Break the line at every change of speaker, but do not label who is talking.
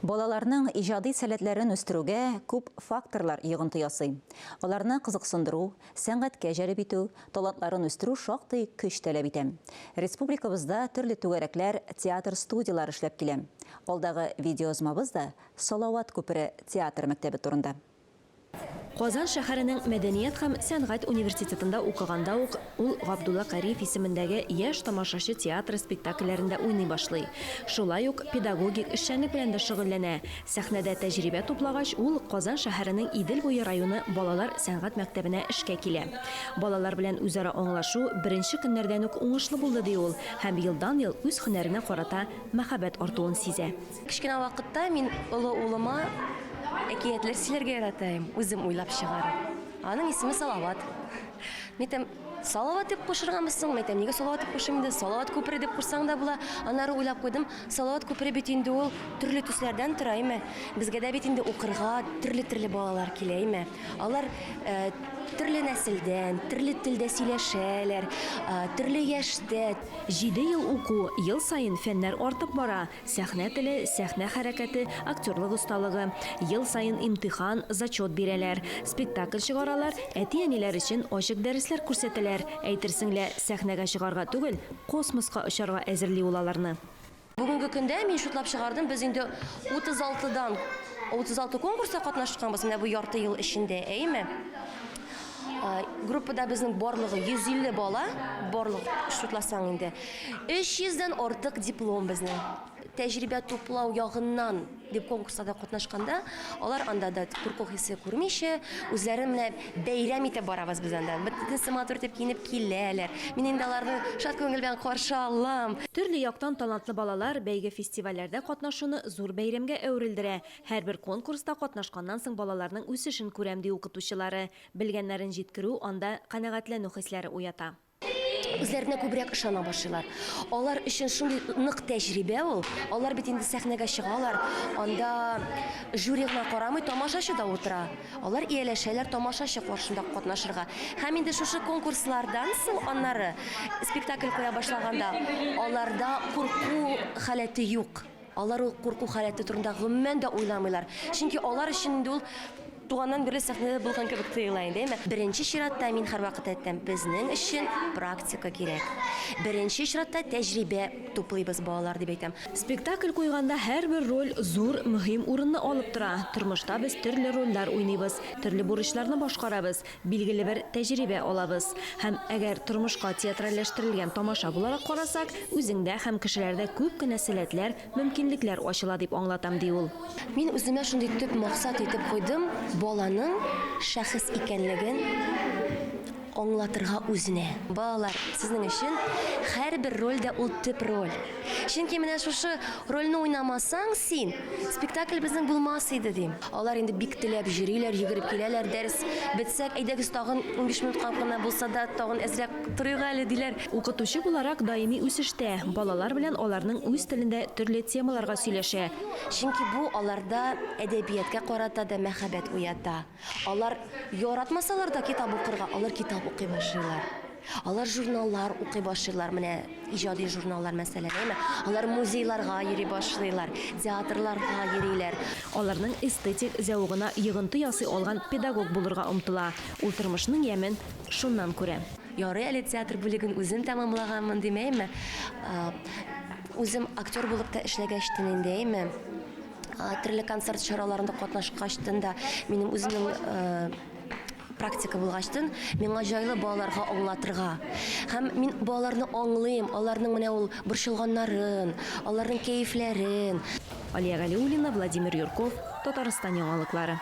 Балаларның иҗади сәләтләрен үстерүгә күп факторлар йогынты ясый. Аларны кызыксындыру, сәнгатькә җәлеп итү, талантларын үстерү шактый көч таләп итә. Республикабызда төрле түгәрәкләр, театр студиялары эшләп килә. Алдагы видеоязмабыз да Салават күпере театр мәктәбе турында.
Казан шәһәренең Мәдәният һәм сәнгать университетында укыганда ук ул Габдулла Кариев исемендәге яшь тамашачы театр спектакльләрендә уйный башлый. Шулай ук педагогик эшчәнлек белән дә шөгыльләнә. Сәхнәдә тәҗрибә туплагач, ул Казан шәһәренең Идел буе районы балалар сәнгать мәктәбенә эшкә килә. Балалар белән үзара аңлашу беренче көннәрдән үк уңышлы булды ди ул, һәм елдан-ел үз һөнәренә карата мәхәббәт артуын сизә.
Кичкенә вакытта мин олы улыма әкиятләр сөйләргә яратам, үзем уйлап чыгарам. Аның исеме Салават. Мин Салават дип кушырганмысың? Мен нигә Салават дип кушыйм инде? Салават күпере дип кушсаң да була. Аннары уйлап куйдым, Салават күпере бит инде ул төрле төсләрдән тора име? Безгә дә бит инде укырга төрле балалар килә име? Алар төрле нәселдән, төрле телдә сөйләшәләр, төрле яшьтә.
7 ел уку, ел сайын фәннәр артып бара. Сәхнә теле, сәхнә хәрәкәте, актерлык осталыгы. Ел сайын имтихан, зачет бирәләр. Спектакль чыгаралар, әти-әниләр өчен ачык дәресләр күрсәтәләр. Әйтерсеңлә, сәхнәгә чыгарга түгел, космоска очарга әзерли ул аларны.
Бүгенге көндә мин шутлап чыгардым, без инде 36 конкурста катнашканбыз менә бу ярты ел эчендә, әйме? Группада безнең барлыгы 150 бала, барлык шутласаң инде. 300-дән артык диплом безнең. Тәҗрибә туплау ягыннан дип конкурста катнашканда, алар анда да куркук хисе күрмичә, үзләре менә бәйрәм итеп барабыз без анда. Бөтенсе матур итеп киенеп киләләр. Мин инде аларны шат күңел белән каршы алам.
Төрле яктан талантлы балалар бәйге фестивальләрдә катнашуны зур бәйрәмгә әверелдерә. Һәрбер конкурста катнашканнан соң балаларның үсешен күрәм ди укытучылары. Белгәннәрен җиткерү анда канәгатьләнү хисләре уята.
Үзләренә күбрәк ышана башлыйлар. Алар өчен шундый нык тәҗрибә ул. Алар бит инде сәхнәгә чыгалар. Анда жюригә карамый тамашачы да утыра. Алар ияләшәләр тамашачы каршында катнашырга. Һәм инде шушы конкурслардан соң аннары спектакль куя башлаганда, аларда курку халәте юк. Алар ул курку халәте турында гомумән дә уйламыйлар. Чөнки алар өчен ул туганнан бирле сәхнәдә булган кебек тоела инде, әйме? Беренче чиратта мин һәрвакыт әйттем, безнең өчен практика кирәк. Беренче чиратта тәҗрибә туплыйбыз балалар дип әйтәм.
Спектакль куйганда һәрбер роль зур, мөһим урынны алып тора. Тормышта без төрле рольләр уйныйбыз, төрле бурычларны башкарабыз, билгеле бер тәҗрибә алабыз. Һәм әгәр тормышка театральләштерелгән тамаша буларак карасак, үзеңдә һәм кешеләрдә күп кенә сәләтләр, мөмкинлекләр ачыла дип аңлатам ди ул.
Мин үземә шундый төп максат итеп куйдым. Баланың шәхес икәнлеген аңлатырга үзенә. Балалар, сезнең өчен һәрбер рольдә ул төп роль. Чөнки менә шушы рольне уйнамасаң син, спектакль безнең булмас иде дим. Алар инде бик теләп йөриләр, йөгереп киләләр, дәрес бетсәк, әйдәгез тагын 15 минутка гына булса да тагын әзрәк торыйк әле диләр.
Укытучы буларак даими үсештә, балалар белән аларның үз телендә төрле темаларга сөйләшә.
Чөнки бу аларда әдәбиятка карата да мәхәббәт уята. Алар яратмасалар да китап укырга, алар китап укый башлыйлар. Алар журналлар укый башлыйлар, менә иҗади журналлар мәсәлән, әйме? Алар музейларга йөри башлыйлар, театрларга йөриләр.
Аларның эстетик зәвыгына йогынты ясый алган педагог булырга омтыла. Ул тормышның ямен шуннан күрә.
Ярый әле театр бүлеген үзем тәмамлаганмын димәйме? Үзем актер булып та эшләгәчтен инде, әйме? Төрле концерт чараларында катнашкачтын да минем үземнең практика булгачтын, миңа җайлы балаларга аңлатырга. Һәм мин балаларны аңлыйм, аларның менә ул борчылганнарын, аларның кәефләрен.
Алия Галиуллина, Владимир Юрков, Татарстан яңалыклары.